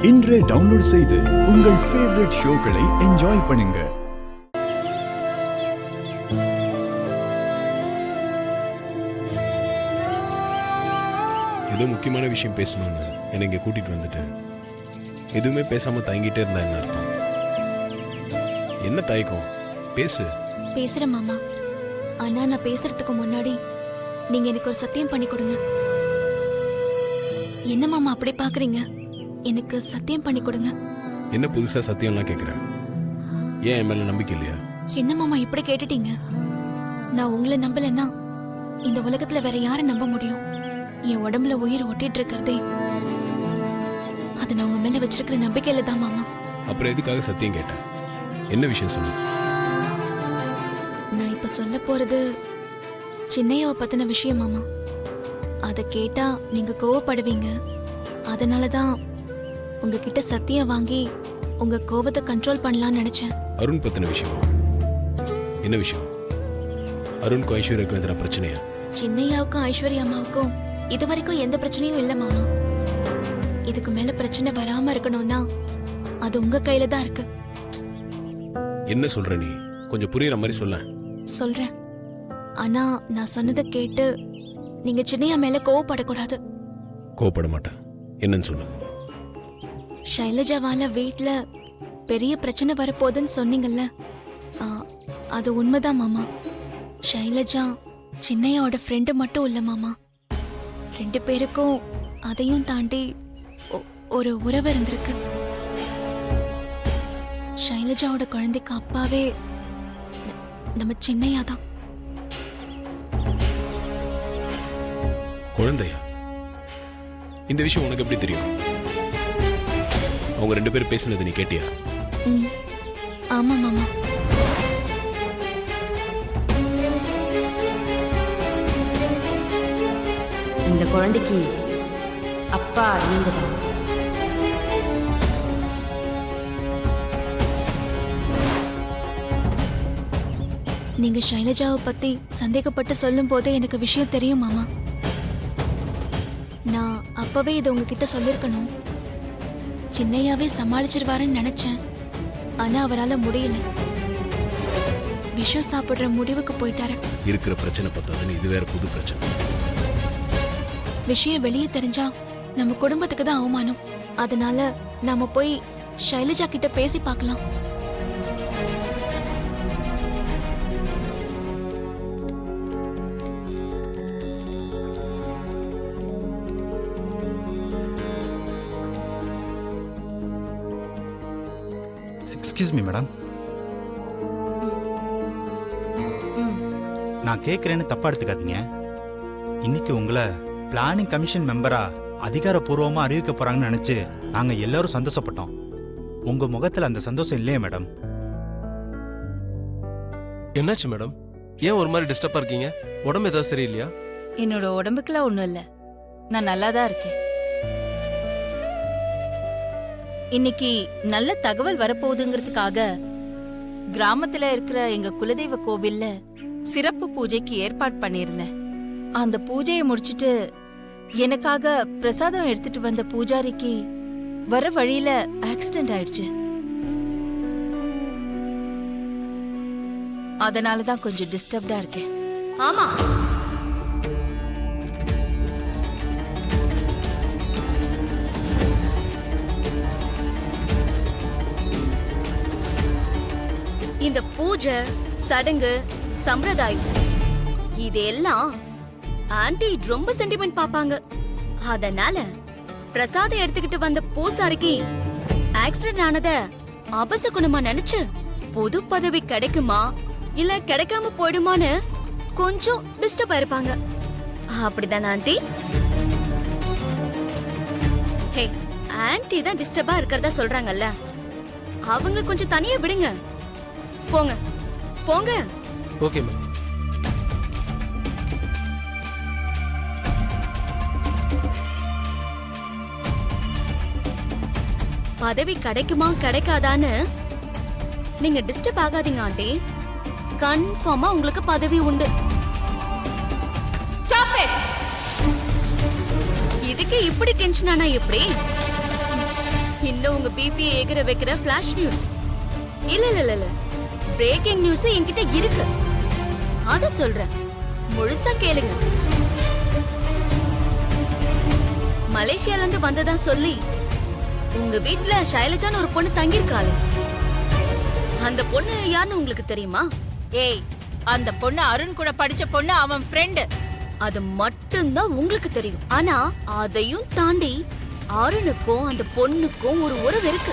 இன்றே டவுன்லோட் செய்து உங்கள் ஃபேவரட் ஷோக்களை என்ஜாய் பண்ணுங்க. ஏதோ முக்கியமான விஷயம் பேசணும்னு என்னை இங்கே கூட்டிட்டு வந்துட்டு எதுவுமே பேசாம தயங்கிட்டே இருந்தா என்ன அர்த்தம்? என்ன தயக்கம்? பேசு. பேசுறேன் மாமா. ஆனா நான் பேசுறதுக்கு முன்னாடி நீங்க எனக்கு ஒரு சத்தியம் பண்ணி கொடுங்க. என்ன மாமா அப்படி பாக்குறீங்க? எனக்கு சத்தியம் பண்ணி கொடுங்க. என்ன புதுசா சத்தியம்லாம் கேட்குறேன்? ஏன் என் மேல நம்பிக்கை இல்லையா? என்ன மாமா இப்படி கேட்டுட்டீங்க? நான் உங்களை நம்பலன்னா இந்த உலகத்துல வேற யாரை நம்ப முடியும்? என் உடம்புல உயிர் ஒட்டிட்டு இருக்கிறதே அது நான் உங்க மேல வச்சிருக்கிற நம்பிக்கையில தான் மாமா. அப்புறம் எதுக்காக சத்தியம் கேட்டேன்? என்ன விஷயம் சொல்லு. நான் இப்ப சொல்ல போறது சின்னையாவை பத்தின விஷயம் மாமா. அதை கேட்டா நீங்க கோவப்படுவீங்க. அதனாலதான் உங்ககிட்ட சத்தியம் வாங்கி உங்க கோவத்தை கண்ட்ரோல் பண்ணலாம்னு நினைச்சேன். அருண் பத்தின விஷயமா? என்ன விஷயம்? அருணுக்கும் ஐஸ்வர்யாவுக்கும் எதிரான பிரச்சனையா? சின்னையாவுக்கும் ஐஸ்வர்யா அம்மாவுக்கும் இது வரைக்கும் எந்த பிரச்சனையும் இல்ல மாமா. இதுக்கு மேல பிரச்சனை வராம இருக்கணும்னா அது உங்க கையில தான் இருக்கு. என்ன சொல்ற நீ? கொஞ்சம் புரியுற மாதிரி சொல்ல. சொல்றேன். ஆனா நான் சொன்னதை கேட்டு நீங்க சின்னையா மேல கோவப்படக்கூடாது. கோவப்பட மாட்டேன். என்னன்னு சொல்லு. ஷைலஜாவால வீட்ல பெரிய பிரச்சனை வரப்போகுதுன்னு சொன்னீங்கல்ல, அது உண்மைதான் மாமா. ஷைலஜா சின்னையாவோட ஃப்ரெண்டு மட்டும் இல்ல மாமா. 2 பேருக்கும் அதையும் தாண்டி ஒரு உறவு இருந்திருக்கு. ஷைலஜாவோட குழந்தைக்கு அப்பாவே நம்ம சின்னையா தான். குழந்தையா? இந்த விஷயம் உனக்கு எப்படி தெரியும்? அவங்க 2 பேரும் பேசினது நீ கேட்டியா? ஆமா மாமா. இந்த குழந்தைக்கு அப்பா நீங்க தான். நீங்க ஷைலஜாவை பத்தி சந்தேகப்பட்டு சொல்லும் போதே எனக்கு விஷயம் தெரியும் மாமா. நான் அப்பவே இதை உங்ககிட்ட சொல்லிருக்கணும். சின்னையாவே சமாளிச்சிருவாருன்னு நினைச்சேன். ஆனா அவரால முடியல. விஷம் சாப்பிடுற முடிவுக்கு போயிட்டாரு. இருக்கிற பிரச்சனை பத்தாதுன்னு இது வேற புது பிரச்சனை. விஷயம் வெளியே தெரிஞ்சா நம்ம குடும்பத்துக்கு தான் அவமானம். அதனால நாம போய் ஷைலஜா கிட்ட பேசி பார்க்கலாம். Excuse me madam. நான் கேட்குறேன்னு தப்பா எடுத்துக்காதீங்க. இன்னைக்கு உங்களை பிளானிங் கமிஷன் மெம்பரா அதிகாரப்பூர்வமா அறிவிக்க போறாங்கன்னு நினைச்சு நாங்க எல்லாரும் சந்தோஷப்பட்டோம். உங்க முகத்துல அந்த சந்தோஷம் இல்லையே மேடம். என்னாச்சு மேடம்? ஏன் ஒரு மாதிரி டிஸ்டர்பா இருக்கீங்க? உடம்பு ஏதாவது சரியில்லையா? என்னோட உடம்புக்குலாம் ஒண்ணும் இல்ல, நான் நல்லா தான் இருக்கேன். இன்னைக்கு நல்ல தகவல் வரப்போகுதுங்கிறதுக்காக கிராமத்துல இருக்கிற எங்க குலதெய்வ கோவில்ல சிறப்பு பூஜைக்கு ஏற்பாடு பண்ணியிருந்தேன். அந்த பூஜையை முடிச்சிட்டு எனக்காக பிரசாதம் எடுத்துட்டு வந்த பூஜாரிக்கு வர வழியில ஆக்சிடென்ட் ஆயிடுச்சு. அதனாலதான் கொஞ்சம் டிஸ்டர்ப்டா இருக்கேன். ஆமா, இந்த பூஜை சடங்கு சம்பிரதாயம் இதெல்லாம் ஆன்டி ரொம்ப சென்டிமெண்ட் பாப்பாங்க. அதனால பிரசாதம் எடுத்துக்கிட்டு வந்த பூசாரிக்கு ஆக்சிடென்ட் ஆனத அபசகுணமா நினைச்சு பொது பதவி கிடைக்குமா இல்ல கிடைக்காம போயிடுமான்னு கொஞ்சம் டிஸ்டர்ப் ஆயிருப்பாங்க. அப்படிதான் ஆன்டி? ஹே, ஆன்டி தான் டிஸ்டர்பா இருக்கிறதா சொல்றாங்கல்ல, அவங்க கொஞ்சம் தனியா விடுங்க. போங்க போங்க. Okay ma'am. பதவி கிடைக்குமா கிடைக்காதான்னு நீங்க டிஸ்டர்ப் ஆகாதீங்க ஆண்டி. கன்ஃபார்மா உங்களுக்கு பதவி உண்டு. Stop it. இதுக்கு இப்படி டென்ஷன் ஆனா எப்படி? இன்னும் உங்க பிபி எகிற வைக்கிற ஃபிளாஷ் நியூஸ். இல்ல இல்ல இல்ல, பிரேக்கிங் நியூஸ் என்கிட்ட இருக்கு. அத சொல்றேன், முழுசா கேளுங்க. மலேசியால இருந்து வந்ததா சொல்லி உங்க வீட்ல ஷைலஜான்னு ஒரு பொண்ணு தங்கியிருக்காளே, அந்த பொண்ணு யாருன்னு உங்களுக்கு தெரியுமா? ஏய், அந்த பொண்ணு அருண் கூட படிச்ச பொண்ணு, அவன் ஃப்ரெண்டு. அது மட்டும்தான் உங்களுக்கு தெரியும். ஆனா அதையும் தாண்டி அருணுக்கும் அந்த பொண்ணுக்கும் ஒரு உறவு இருக்கு.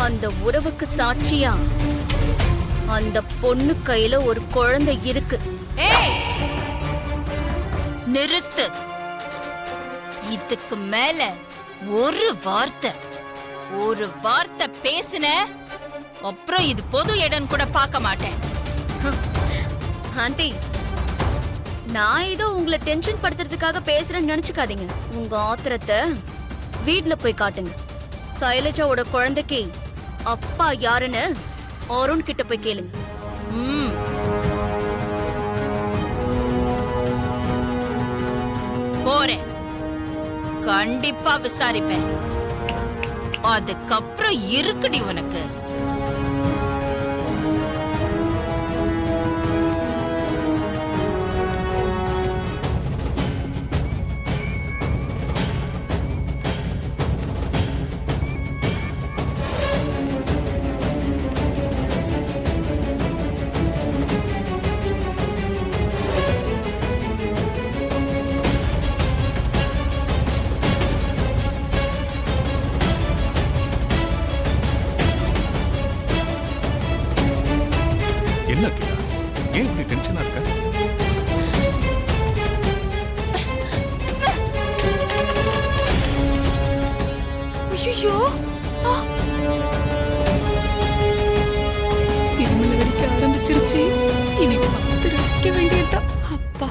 அந்த உறவுக்கு சாட்சியா அந்த பொண்ணு கையில ஒரு குழந்தை இருக்கு. ஏய், நிறுத்து. இதுக்கு மேல ஒரு வார்த்தை பேசுன அப்புறம் இது பொது இடம் கூட பார்க்க மாட்டேன். ஆண்டி, நான் ஏதோ உங்களை டென்ஷன் படுத்துறதுக்காக பேசுறேன்னு நினைச்சுக்காதீங்க. உங்க ஆத்திரத்தை வீட்ல போய் காட்டுங்க. சைலஜாவோட குழந்தைக்கு அப்பா யாருன்னு அருண் கிட்ட போய் கேளுங்க. ம். போறேன், கண்டிப்பா விசாரிப்பேன். அதுக்கப்புறம் இருக்குடி உனக்கு. என்ன அகிலா, ஏன் இப்படி டென்ஷனா இருக்க? ஐயோ, இருமல் வெடிக்க ஆரம்பிச்சிருச்சு. இனி பார்த்து ரசிக்க வேண்டியதுதான். அப்பா,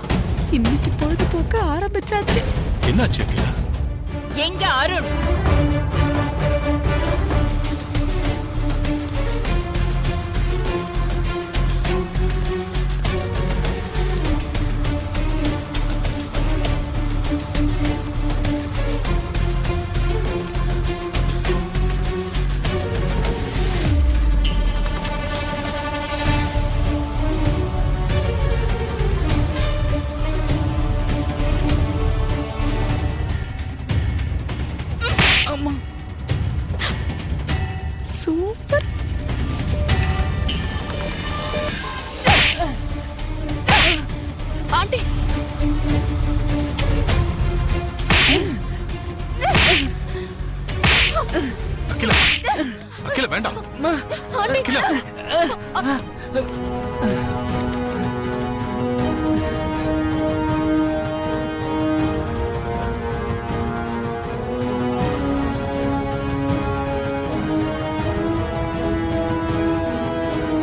இன்னைக்கு பொழுதுபோக்க ஆரம்பிச்சாச்சு. என்னாச்சு அகிலா? எங்க அருண்? சூப்பர். ஆண்டி, அகிலா, அகிலா வேண்டாம். அகிலா